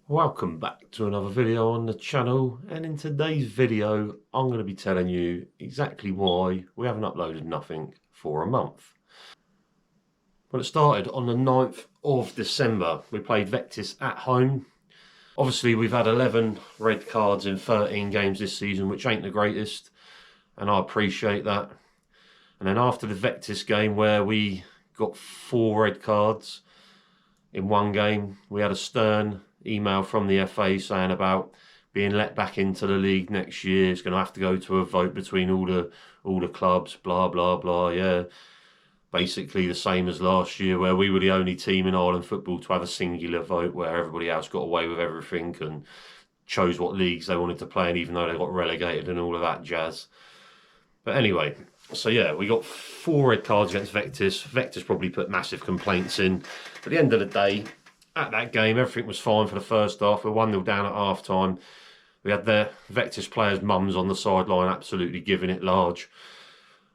Welcome back to another video on the channel, and in today's video I'm going to be telling you exactly why we haven't uploaded nothing for a month. Well, it started on the 9th of December. We played Vectis at home. Obviously we've had 11 red cards in 13 games this season, which ain't the greatest, and I appreciate that. And then after the Vectis game, where we got 4 red cards in one game, we had a stern email from the FA saying about being let back into the league next year. It's going to have to go to a vote between all the clubs, blah blah blah. Yeah, basically the same as last year, where we were the only team in Ireland football to have a singular vote, where everybody else got away with everything and chose what leagues they wanted to play in, even though they got relegated and all of that jazz. But anyway, so yeah, we got 4 red cards against Vectis. Vectis probably put massive complaints in. But at the end of the day, at that game, everything was fine for the first half. We're 1-0 down at half time. We had the Vectis players' mums on the sideline absolutely giving it large.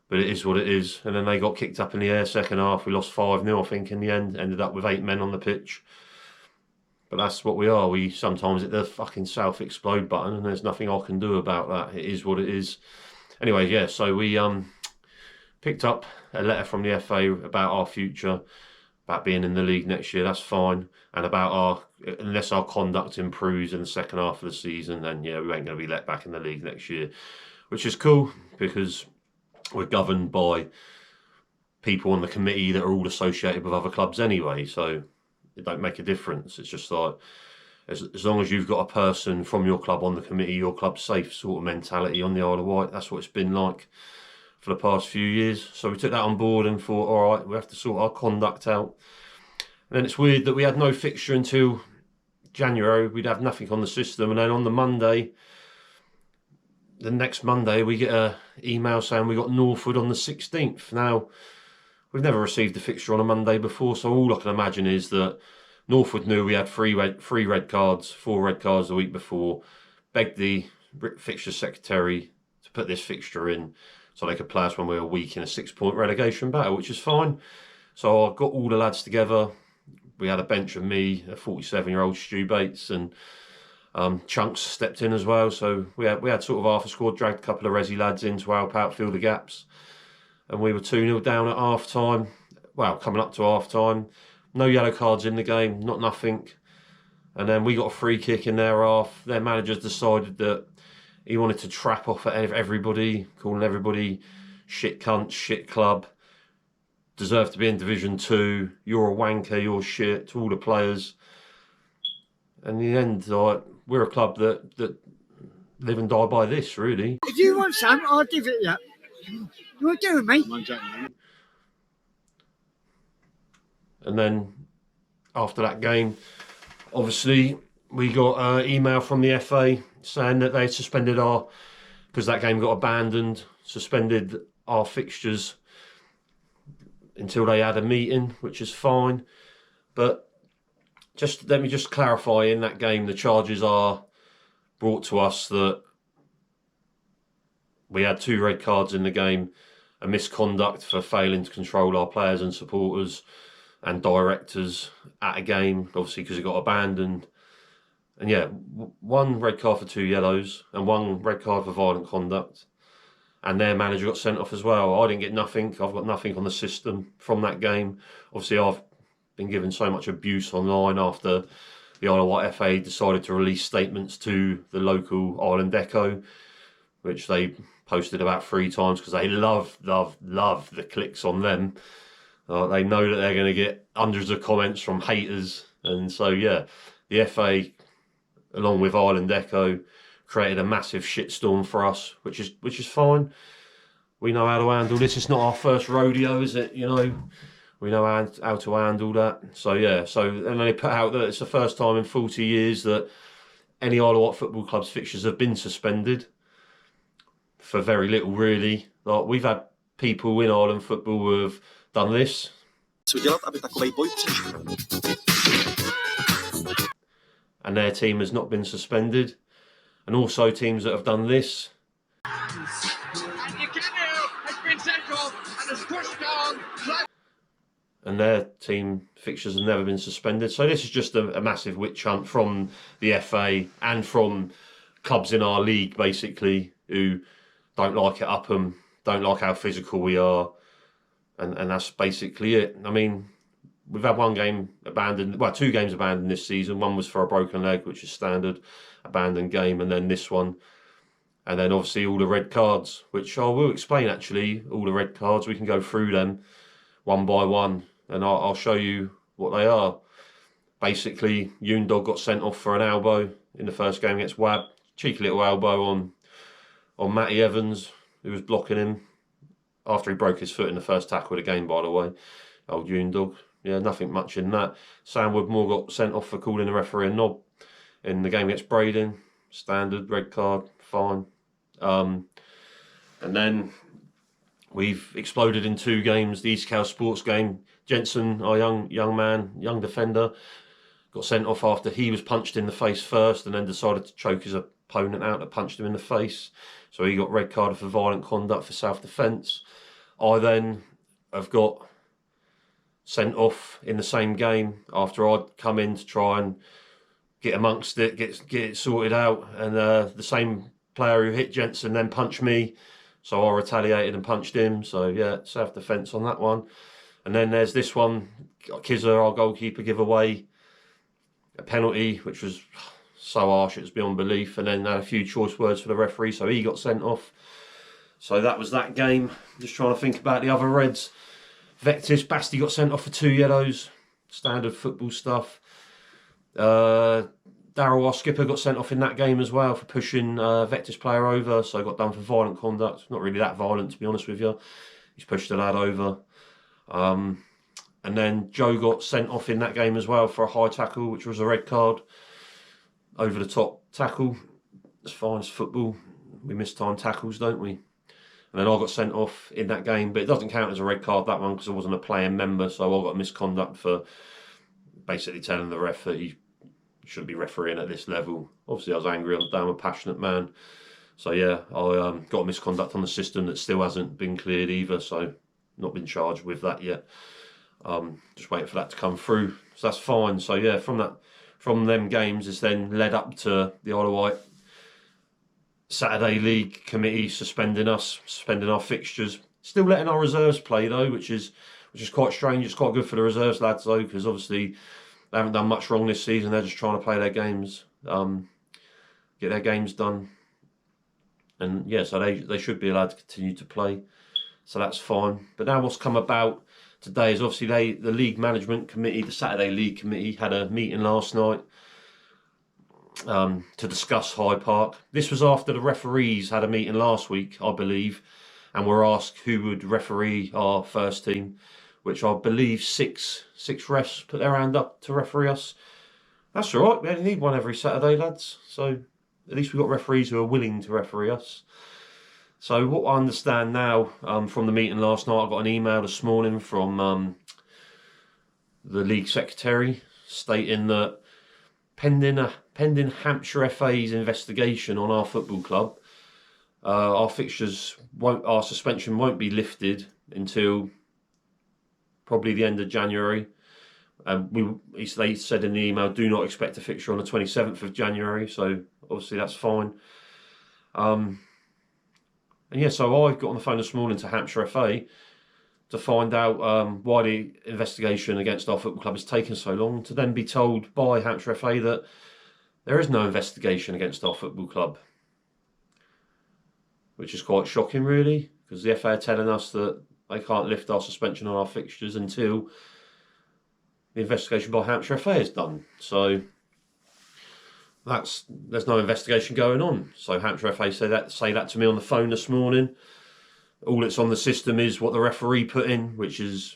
But it is what it is. And then they got kicked up in the air second half. We lost 5-0, I think, in the end. Ended up with 8 men on the pitch. But that's what we are. We sometimes hit the fucking self-explode button, and there's nothing I can do about that. It is what it is. Anyway, yeah, so we picked up a letter from the FA about our future, about being in the league next year. That's fine. And about unless our conduct improves in the second half of the season, then yeah, we ain't going to be let back in the league next year, which is cool because we're governed by people on the committee that are all associated with other clubs anyway, so it don't make a difference. It's just like, as long as you've got a person from your club on the committee, your club's safe sort of mentality on the Isle of Wight. That's what it's been like for the past few years. So we took that on board and thought, all right, we have to sort our conduct out. And then it's weird that we had no fixture until January. We'd have nothing on the system. And then on the Monday, the next Monday, we get an email saying we got Northwood on the 16th. Now, we've never received a fixture on a Monday before, so all I can imagine is that Northwood knew we had 3 red cards, 4 red cards the week before, begged the fixture secretary to put this fixture in so they could play us when we were weak in a 6-point relegation battle, which is fine. So I got all the lads together. We had a bench of me, a 47-year-old Stu Bates, and Chunks stepped in as well. So we had sort of half a squad, dragged a couple of resi lads in to help out, fill the gaps. And we were 2-0 down at half time. Well, coming up to half time. No yellow cards in the game, not nothing. And then we got a free kick in their half. Their managers decided that he wanted to trap off at everybody, calling everybody shit cunt, shit club, deserve to be in Division 2, you're a wanker, you're shit, to all the players. And in the end, like, we're a club that live and die by this, really. If you want some, I'll give it you. You want to do with me? And then after that game, obviously, we got an email from the FA saying that they suspended because that game got abandoned, suspended our fixtures until they had a meeting, which is fine. But let me just clarify, in that game, the charges are brought to us that we had 2 red cards in the game, a misconduct for failing to control our players and supporters and directors at a game, obviously because it got abandoned. And yeah, 1 red card for 2 yellows and 1 red card for violent conduct. And their manager got sent off as well. I didn't get nothing. I've got nothing on the system from that game. Obviously, I've been given so much abuse online after the Isle of Wight FA decided to release statements to the local Island Echo, which they posted about 3 times because they love the clicks on them. They know that they're going to get hundreds of comments from haters. And so, yeah, the FA, along with Island Echo, created a massive shitstorm for us, which is fine. We know how to handle this. It's not our first rodeo, is it? You know, we know how to handle that. So yeah, and they put out that it's the first time in 40 years that any Isle of Wight Football Club's fixtures have been suspended for very little, really. Like, we've had people in Ireland football who have done this. And their team has not been suspended. And also teams that have done this. And their team Fixtures have never been suspended. So this is just a massive witch hunt from the FA and from clubs in our league, basically, who don't like it Upham, don't like how physical we are, and that's basically it. I mean, we've had one game abandoned, well, 2 games abandoned this season. One was for a broken leg, which is standard, abandoned game, and then this one. And then obviously all the red cards, which I will explain actually, all the red cards, we can go through them one by one, and I'll show you what they are. Basically, Yoondog got sent off for an elbow in the first game against Wab. Cheeky little elbow on Matty Evans, who was blocking him after he broke his foot in the first tackle of the game, by the way. Old Yoondog. Yeah, nothing much in that. Sam Woodmore got sent off for calling the referee a knob in the game against Brading. Standard, red card, fine. And then we've exploded in 2 games. The East Cow Sports game, Jensen, our young defender, got sent off after he was punched in the face first and then decided to choke his opponent out that punched him in the face. So he got red carded for violent conduct for self-defence. I then have got sent off in the same game after I'd come in to try and get amongst it, get it sorted out. And the same player who hit Jensen then punched me. So I retaliated and punched him. So yeah, self-defence on that one. And then there's this one, Kizza, our goalkeeper, give away a penalty, which was so harsh it was beyond belief. And then had a few choice words for the referee, so he got sent off. So that was that game. Just trying to think about the other reds. Vectis, Basti got sent off for 2 yellows. Standard football stuff. Daryl, our skipper, got sent off in that game as well for pushing Vectis player over. So got done for violent conduct. Not really that violent, to be honest with you. He's pushed the lad over. And then Joe got sent off in that game as well for a high tackle, which was a red card. Over the top tackle. It's fine, it's football. We miss time tackles, don't we? And then I got sent off in that game, but it doesn't count as a red card, that one, because I wasn't a playing member, so I got misconduct for basically telling the ref that he shouldn't be refereeing at this level. Obviously, I was angry on the day. I'm a passionate man. So yeah, I got misconduct on the system that still hasn't been cleared either, so not been charged with that yet. Just waiting for that to come through. So that's fine. So yeah, from them games, it's then led up to the Isle of Wight Saturday League Committee suspending our fixtures. Still letting our reserves play though, which is quite strange. It's quite good for the reserves lads though, because obviously they haven't done much wrong this season. They're just trying to play their games, get their games done, and yeah, so they should be allowed to continue to play. So that's fine. But now what's come about today is obviously the League Management Committee, the Saturday League Committee, had a meeting last night to discuss Hyde Park. This was after the referees had a meeting last week, I believe, and were asked who would referee our first team, which I believe six refs put their hand up to referee us. That's all right. We only need one every Saturday, lads. So at least we've got referees who are willing to referee us. So what I understand now from the meeting last night, I got an email this morning from the league secretary stating that pending Hampshire FA's investigation on our football club, our suspension won't be lifted until probably the end of January. They said in the email, do not expect a fixture on the 27th of January. So obviously that's fine. And yeah, so I got on the phone this morning to Hampshire FA to find out why the investigation against our football club is taking so long, to then be told by Hampshire FA that there is no investigation against our football club, which is quite shocking really, because the FA are telling us that they can't lift our suspension on our fixtures until the investigation by Hampshire FA is done. So there's no investigation going on. So Hampshire FA say that to me on the phone this morning. All that's on the system is what the referee put in, which is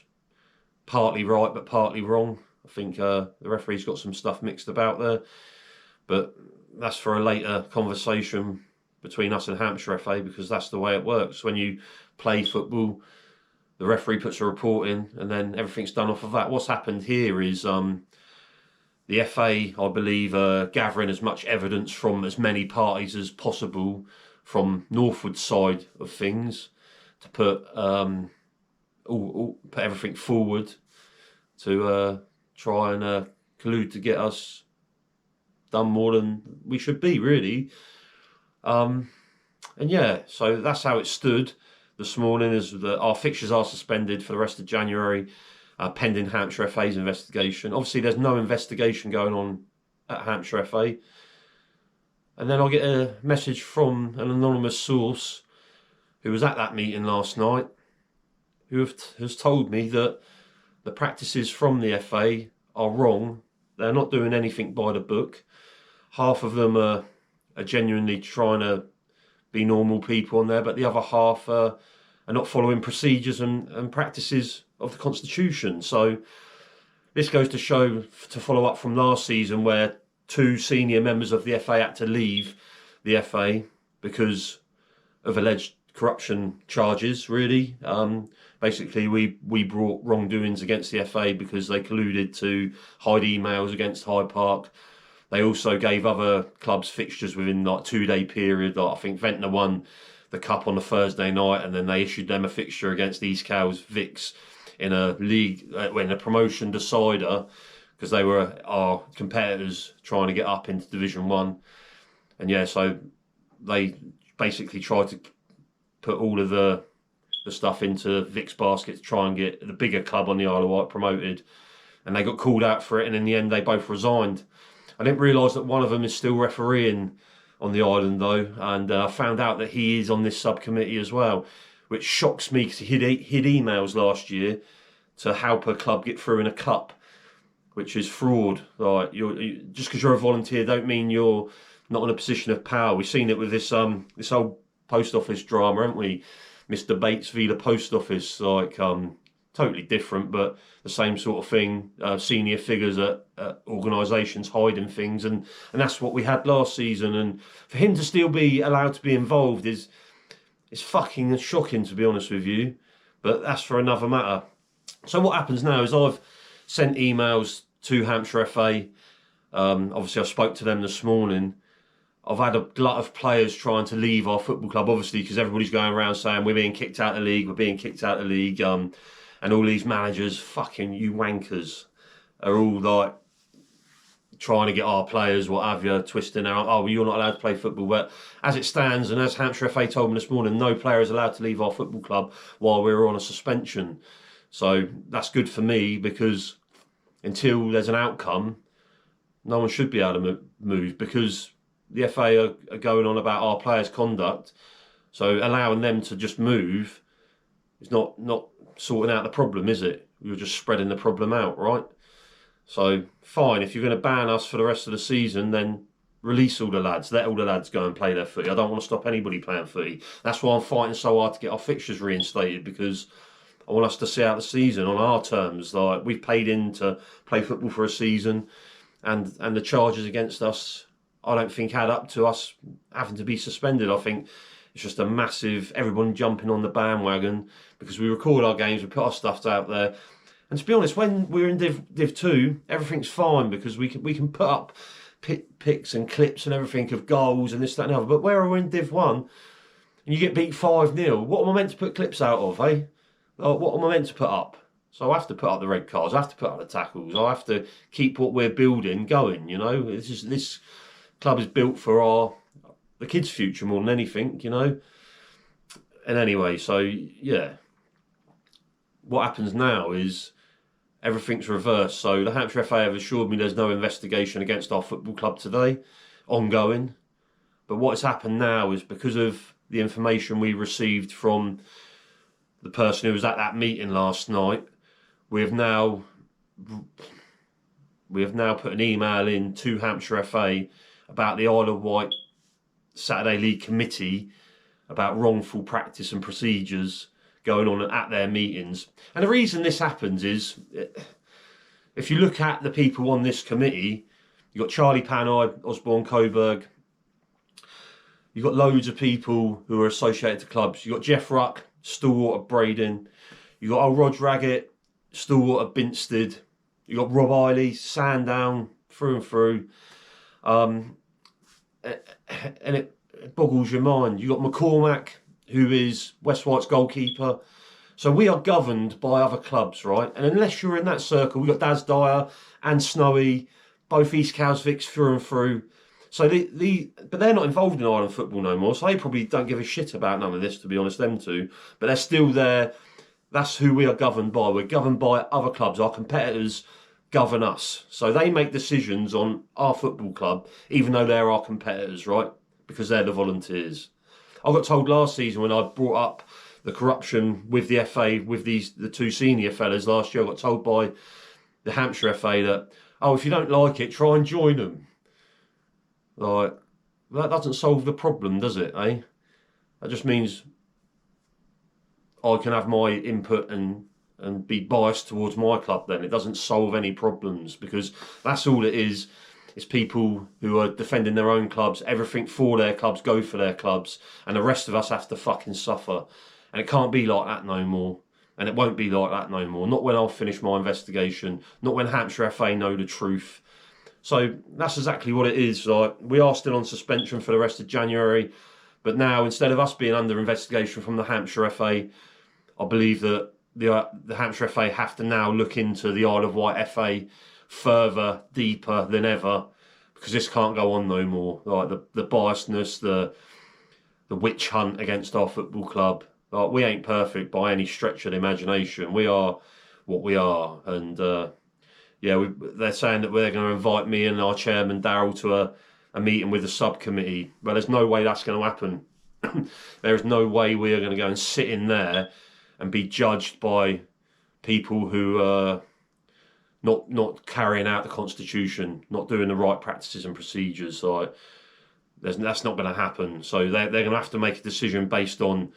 partly right but partly wrong. I think the referee's got some stuff mixed about there, but that's for a later conversation between us and Hampshire FA, because that's the way it works. When you play football, the referee puts a report in and then everything's done off of that. What's happened here is the FA, I believe, are gathering as much evidence from as many parties as possible from Northwood's side of things to put everything forward to try and collude to get us done more than we should be, really. And yeah, so that's how it stood this morning. Is that our fixtures are suspended for the rest of January, pending Hampshire FA's investigation. Obviously, there's no investigation going on at Hampshire FA. And then I get a message from an anonymous source who was at that meeting last night, who has told me that the practices from the FA are wrong. They're not doing anything by the book. Half of them are genuinely trying to be normal people on there, but the other half are not following procedures and practices of the Constitution. So this goes to show, to follow up from last season, where 2 senior members of the FA had to leave the FA because of alleged corruption charges, really. Basically, we brought wrongdoings against the FA because they colluded to hide emails against Hyde Park. They also gave other clubs fixtures within like 2-day period. Like I think Ventnor won the cup on a Thursday night, and then they issued them a fixture against East Cowes Vicks in a league, when a promotion decider, because they were our competitors trying to get up into Division 1. And yeah, so they basically tried to put all of the stuff into Vic's basket to try and get the bigger club on the Isle of Wight promoted. And they got called out for it, and in the end they both resigned. I didn't realise that one of them is still refereeing on the island though, and I found out that he is on this subcommittee as well, which shocks me because he hid emails last year to help a club get through in a cup, which is fraud. Like, just because you're a volunteer don't mean you're not in a position of power. We've seen it with this whole post office drama, haven't we? Mr. Bates v. the post office, like totally different, but the same sort of thing. Senior figures at organisations hiding things, and that's what we had last season. And for him to still be allowed to be involved is fucking shocking, to be honest with you. But that's for another matter. So what happens now is I've sent emails to Hampshire FA. Obviously, I spoke to them this morning. I've had a glut of players trying to leave our football club, obviously, because everybody's going around saying we're being kicked out of the league, we're being kicked out of the league. And all these managers, fucking you wankers, are all like trying to get our players, what have you, twisting out. Oh, well, you're not allowed to play football. But as it stands, and as Hampshire FA told me this morning, no player is allowed to leave our football club while we're on a suspension. So that's good for me, because until there's an outcome, no one should be able to move, because the FA are going on about our players' conduct. So allowing them to just move is not sorting out the problem, is it? You're just spreading the problem out, right? So fine, if you're going to ban us for the rest of the season, then release all the lads. Let all the lads go and play their footy. I don't want to stop anybody playing footy. That's why I'm fighting so hard to get our fixtures reinstated, because I want us to see out the season on our terms. Like, we've paid in to play football for a season, and the charges against us, I don't think add up to us having to be suspended. I think it's just a massive everyone jumping on the bandwagon because we record our games, we put our stuff out there. And to be honest, when we're in Div 2, everything's fine because we can put up pics and clips and everything of goals and this, that and the other. But where we're in Div 1 and you get beat 5-0, what am I meant to put clips out of, eh? What am I meant to put up? So I have to put up the red cards, I have to put up the tackles, I have to keep what we're building going, you know? This club is built for the kids' future more than anything, you know? And anyway, so yeah. What happens now is everything's reversed. So the Hampshire FA have assured me there's no investigation against our football club today, ongoing. But what has happened now is, because of the information we received from the person who was at that meeting last night, we have now put an email in to Hampshire FA about the Isle of Wight Saturday League Committee about wrongful practice and procedures going on at their meetings. And the reason this happens is, if you look at the people on this committee, you've got Charlie Panay, Osborne Coburg, you've got loads of people who are associated to clubs. You've got Jeff Ruck, stalwart of Braden. You've got old Rog Raggett, stalwart of Binstead. You've got Rob Eiley, Sandown, through and through. And it boggles your mind. You've got McCormack, who is West White's goalkeeper. So we are governed by other clubs, right? And unless you're in that circle, we've got Daz Dyer and Snowy, both East Cowsvicks through and through. So but they're not involved in Ireland football no more, so they probably don't give a shit about none of this, to be honest, them two. But they're still there. That's who we are governed by. We're governed by other clubs. Our competitors govern us. So they make decisions on our football club, even though they're our competitors, right? Because they're the volunteers. I got told last season when I brought up the corruption with the FA, with the two senior fellas last year, I got told by the Hampshire FA that, oh, if you don't like it, try and join them. Like, that doesn't solve the problem, does it, eh? That just means I can have my input and be biased towards my club then. It doesn't solve any problems, because that's all it is. It's people who are defending their own clubs, everything for their clubs, go for their clubs, and the rest of us have to fucking suffer. And it can't be like that no more. And it won't be like that no more. Not when I'll finish my investigation. Not when Hampshire FA know the truth. So that's exactly what it is. Like, we are still on suspension for the rest of January. But now, instead of us being under investigation from the Hampshire FA, I believe that the Hampshire FA have to now look into the Isle of Wight FA further, deeper than ever, because this can't go on no more. Like, the biasness, the witch hunt against our football club. Like, we ain't perfect by any stretch of the imagination. We are what we are, and they're saying that they're going to invite me and our chairman Daryl to a meeting with the subcommittee. Well, there's no way that's going to happen. There is no way we are going to go and sit in there and be judged by people who are not carrying out the Constitution, not doing the right practices and procedures. So that's not going to happen. So they're going to have to make a decision based on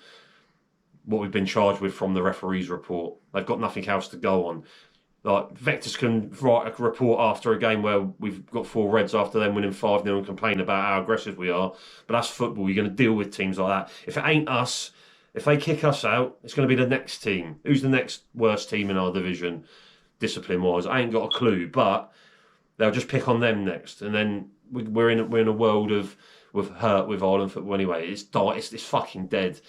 what we've been charged with from the referee's report. They've got nothing else to go on. Like, Vectors can write a report after a game where we've got 4 reds after them winning 5-0 and complain about how aggressive we are. But that's football. You're going to deal with teams like that. If it ain't us, if they kick us out, it's going to be the next team. Who's the next worst team in our division, discipline-wise? I ain't got a clue, but they'll just pick on them next. And then we're in a world of hurt with Ireland football anyway. It's fucking dead.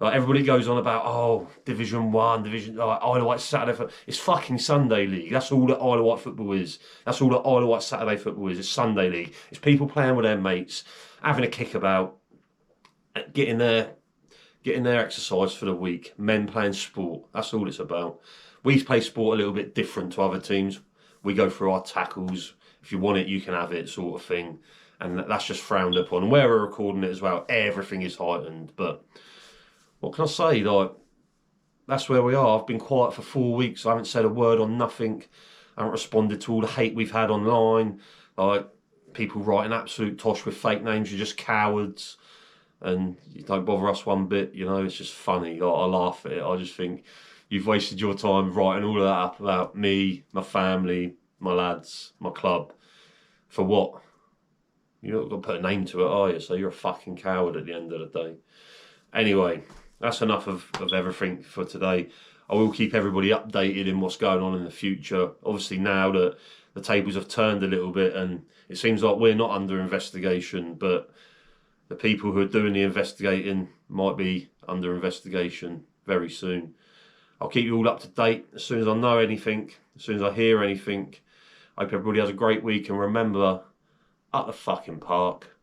Like, everybody goes on about, oh, Division 1, Isle of Wight Saturday. It's fucking Sunday League. That's all that Isle of Wight football is. That's all that Isle of Wight Saturday football is. It's Sunday League. It's people playing with their mates, having a kickabout, getting their exercise for the week. Men playing sport. That's all it's about. We play sport a little bit different to other teams. We go through our tackles. If you want it, you can have it, sort of thing. And that's just frowned upon. And where we're recording it as well, everything is heightened. But what can I say? Like, that's where we are. I've been quiet for 4 weeks. I haven't said a word on nothing. I haven't responded to all the hate we've had online. Like, people writing absolute tosh with fake names. You're just cowards. And you don't bother us one bit. You know, it's just funny. Like, I laugh at it. I just think you've wasted your time writing all of that up about me, my family, my lads, my club. For what? You're not going to put a name to it, are you? So you're a fucking coward at the end of the day. Anyway, that's enough of everything for today. I will keep everybody updated in what's going on in the future. Obviously, now that the tables have turned a little bit and it seems like we're not under investigation, but the people who are doing the investigating might be under investigation very soon. I'll keep you all up to date as soon as I know anything, as soon as I hear anything. I hope everybody has a great week, and remember, up the fucking park.